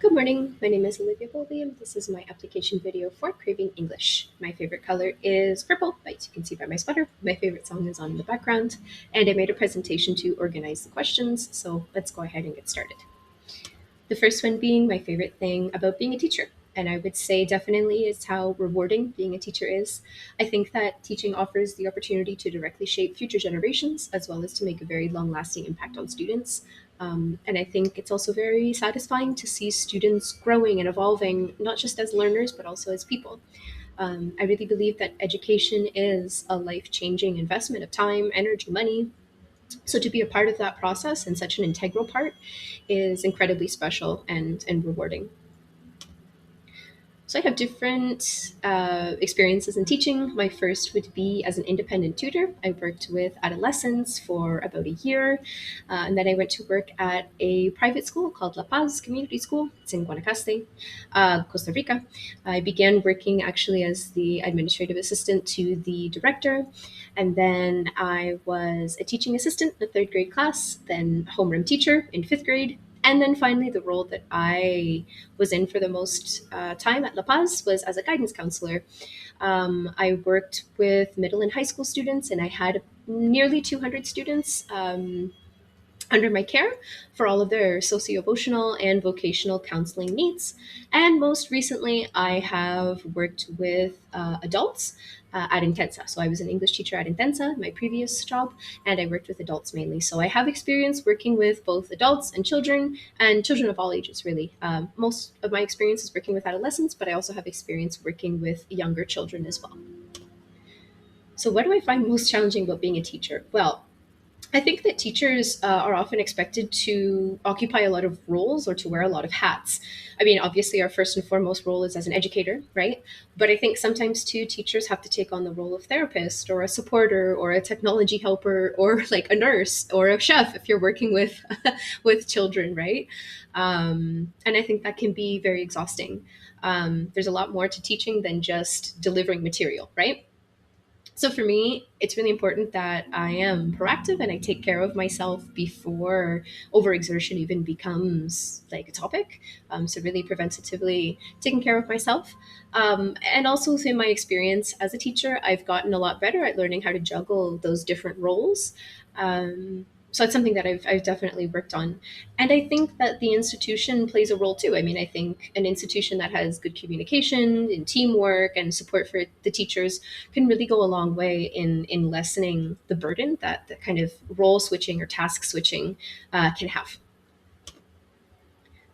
Good morning. My name is Olivia William. This is my application video for Craving English. My favorite color is purple, as you can see by my sweater. My favorite song is on in the background, and I made a presentation to organize the questions, so let's go ahead and get started. The first one being my favorite thing about being a teacher. And I would say definitely is how rewarding being a teacher is. I think that teaching offers the opportunity to directly shape future generations as well as to make a very long lasting impact on students. And I think it's also very satisfying to see students growing and evolving, not just as learners, but also as people. I really believe that education is a life changing investment of time, energy, money. So to be a part of that process and such an integral part is incredibly special and rewarding. So I have different experiences in teaching. My first would be as an independent tutor. I worked with adolescents for about a year, and then I went to work at a private school called La Paz Community School. It's in Guanacaste, Costa Rica. I began working actually as the administrative assistant to the director, and then I was a teaching assistant in the third grade class, then homeroom teacher in fifth grade, and then finally the role that I was in for the most time at La Paz was as a guidance counselor. I worked with middle and high school students, and I had nearly 200 students under my care for all of their socio-emotional and vocational counseling needs. And most recently, I have worked with adults at Intensa. So I was an English teacher at Intensa, my previous job, and I worked with adults mainly. So I have experience working with both adults and children of all ages, really. Most of my experience is working with adolescents, but I also have experience working with younger children as well. So what do I find most challenging about being a teacher? Well, I think that teachers are often expected to occupy a lot of roles or to wear a lot of hats. I mean, obviously, our first and foremost role is as an educator, right? But I think sometimes too, teachers have to take on the role of therapist or a supporter or a technology helper or like a nurse or a chef if you're working with with children, right? And I think that can be very exhausting. There's a lot more to teaching than just delivering material, right? So for me, it's really important that I am proactive and I take care of myself before overexertion even becomes like a topic. So really preventatively taking care of myself. And also through my experience as a teacher, I've gotten a lot better at learning how to juggle those different roles. So it's something that I've definitely worked on. And I think that the institution plays a role too. I mean, I think an institution that has good communication and teamwork and support for the teachers can really go a long way in lessening the burden that the kind of role switching or task switching can have.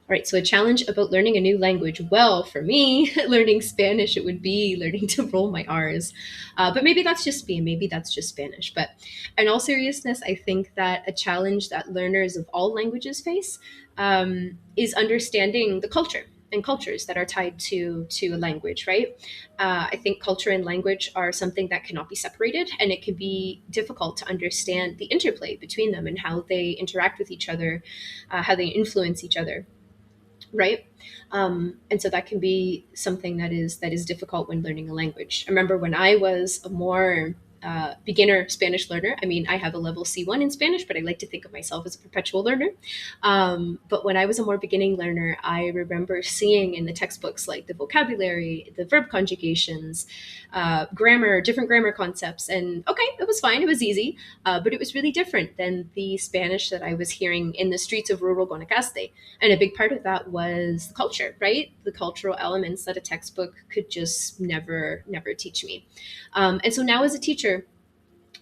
All right, so a challenge about learning a new language. Well, for me, learning Spanish, it would be learning to roll my R's. But maybe that's just me, maybe that's just Spanish. But in all seriousness, I think that a challenge that learners of all languages face is understanding the culture and cultures that are tied to a language, right? I think culture and language are something that cannot be separated, and it can be difficult to understand the interplay between them and how they interact with each other, how they influence each other, right? And so that can be something that is difficult when learning a language. I remember when I was a more beginner Spanish learner. I mean, I have a level C1 in Spanish, but I like to think of myself as a perpetual learner. But when I was a more beginning learner, I remember seeing in the textbooks like the vocabulary, the verb conjugations, grammar, different grammar concepts. And okay, it was fine, it was easy, but it was really different than the Spanish that I was hearing in the streets of rural Guanacaste. And a big part of that was the culture, right? The cultural elements that a textbook could just never teach me. And so now as a teacher,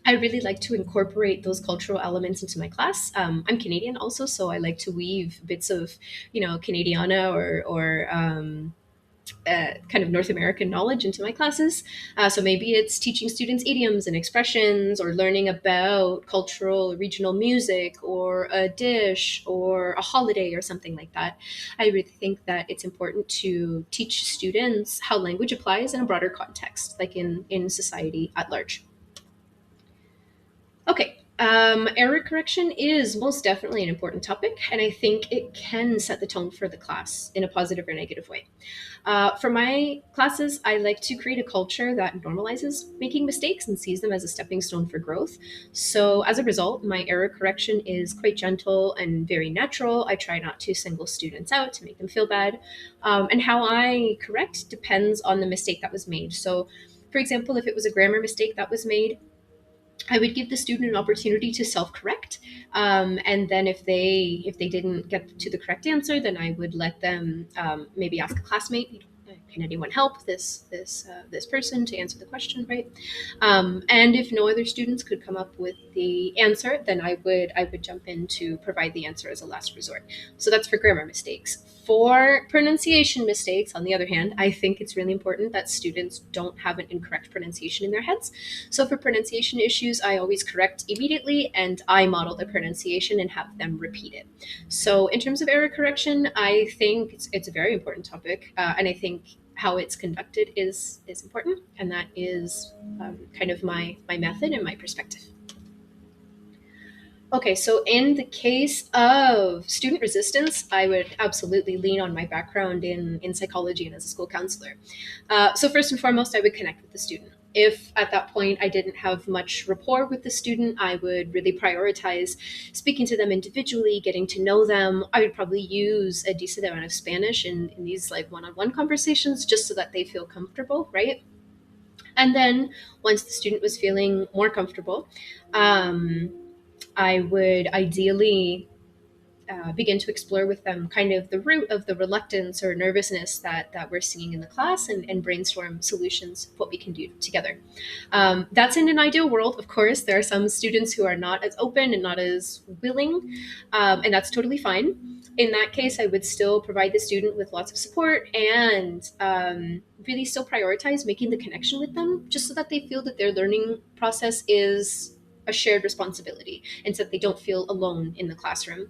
I really like to incorporate those cultural elements into my class. I'm Canadian also, so I like to weave bits of, Canadiana or kind of North American knowledge into my classes. So maybe it's teaching students idioms and expressions, or learning about cultural regional music, or a dish, or a holiday, or something like that. I really think that it's important to teach students how language applies in a broader context, like in society at large. Okay, Error correction is most definitely an important topic, and I think it can set the tone for the class in a positive or negative way. For my classes, I like to create a culture that normalizes making mistakes and sees them as a stepping stone for growth. So, as a result, my error correction is quite gentle and very natural. I try not to single students out to make them feel bad. And how I correct depends on the mistake that was made. So, for example, if it was a grammar mistake that was made, I would give the student an opportunity to self-correct, and then if they didn't get to the correct answer, then I would let them maybe ask a classmate. Can anyone help this person to answer the question, right? And if no other students could come up with the answer, then I would jump in to provide the answer as a last resort. So that's for grammar mistakes. For pronunciation mistakes, on the other hand, I think it's really important that students don't have an incorrect pronunciation in their heads. So for pronunciation issues, I always correct immediately and I model the pronunciation and have them repeat it. So in terms of error correction, I think it's a very important topic, and I think how it's conducted is important, and that is kind of my method and my perspective. Okay, so in the case of student resistance, I would absolutely lean on my background in psychology and as a school counselor. So first and foremost, I would connect with the student. If at that point I didn't have much rapport with the student, I would really prioritize speaking to them individually, getting to know them. I would probably use a decent amount of Spanish in these like one-on-one conversations just so that they feel comfortable, right? And then once the student was feeling more comfortable, um, I would ideally begin to explore with them kind of the root of the reluctance or nervousness that we're seeing in the class, and brainstorm solutions of what we can do together. That's in an ideal world. Of course, there are some students who are not as open and not as willing, and that's totally fine. In that case, I would still provide the student with lots of support and really still prioritize making the connection with them just so that they feel that their learning process is a shared responsibility and so that they don't feel alone in the classroom.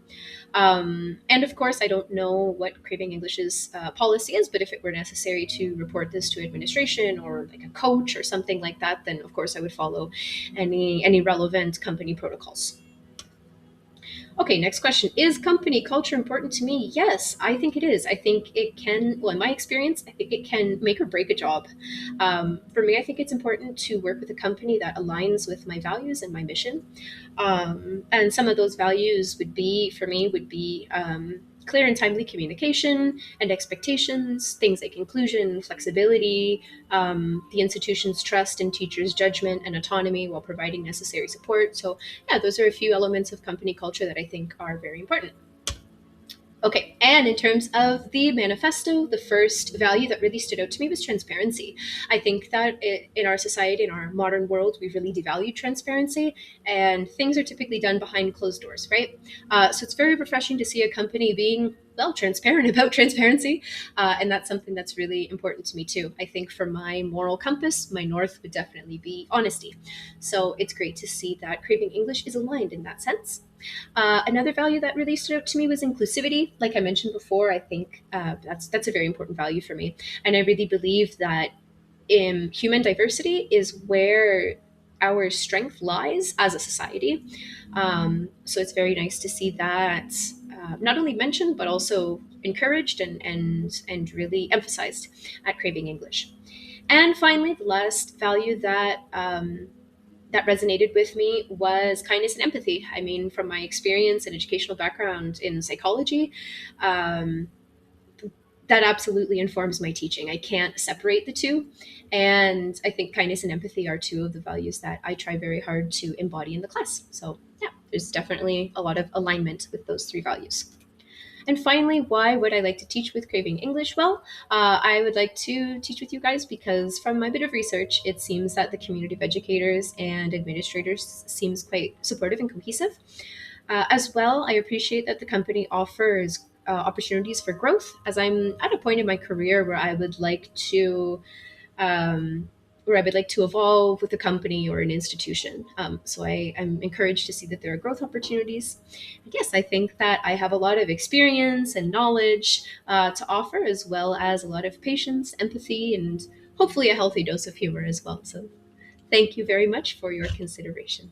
And of course, I don't know what Craving English's policy is, but if it were necessary to report this to administration or like a coach or something like that, then of course I would follow any relevant company protocols. Okay, next question. Is company culture important to me? Yes, I think it is. I think it can, well, in my experience, I think it can make or break a job. For me, I think it's important to work with a company that aligns with my values and my mission. And some of those values would be, for me, would be clear and timely communication and expectations, things like inclusion, flexibility, the institution's trust in teachers' judgment and autonomy while providing necessary support. So, yeah, those are a few elements of company culture that I think are very important. Okay, and in terms of the manifesto, the first value that really stood out to me was transparency. I think that in our society, in our modern world, we really devalue transparency, and things are typically done behind closed doors, right? So it's very refreshing to see a company being, well, transparent about transparency, and that's something that's really important to me too. I think for my moral compass, my north would definitely be honesty. So it's great to see that Craving English is aligned in that sense. Another value that really stood out to me was inclusivity. Like I mentioned before, I think that's a very important value for me, and I really believe that human diversity is where our strength lies as a society. So it's very nice to see that not only mentioned but also encouraged and really emphasized at Craving English. And finally, the last value that resonated with me was kindness and empathy. I mean, from my experience and educational background in psychology, um, that absolutely informs my teaching. I can't separate the two. And I think kindness and empathy are two of the values that I try very hard to embody in the class. So, yeah, there's definitely a lot of alignment with those three values. And finally, why would I like to teach with Craving English? Well, I would like to teach with you guys because from my bit of research, it seems that the community of educators and administrators seems quite supportive and cohesive. As well, I appreciate that the company offers opportunities for growth as I'm at a point in my career um, where I would like to evolve with a company or an institution. So I'm encouraged to see that there are growth opportunities. And yes, I think that I have a lot of experience and knowledge to offer, as well as a lot of patience, empathy, and hopefully a healthy dose of humor as well. So thank you very much for your consideration.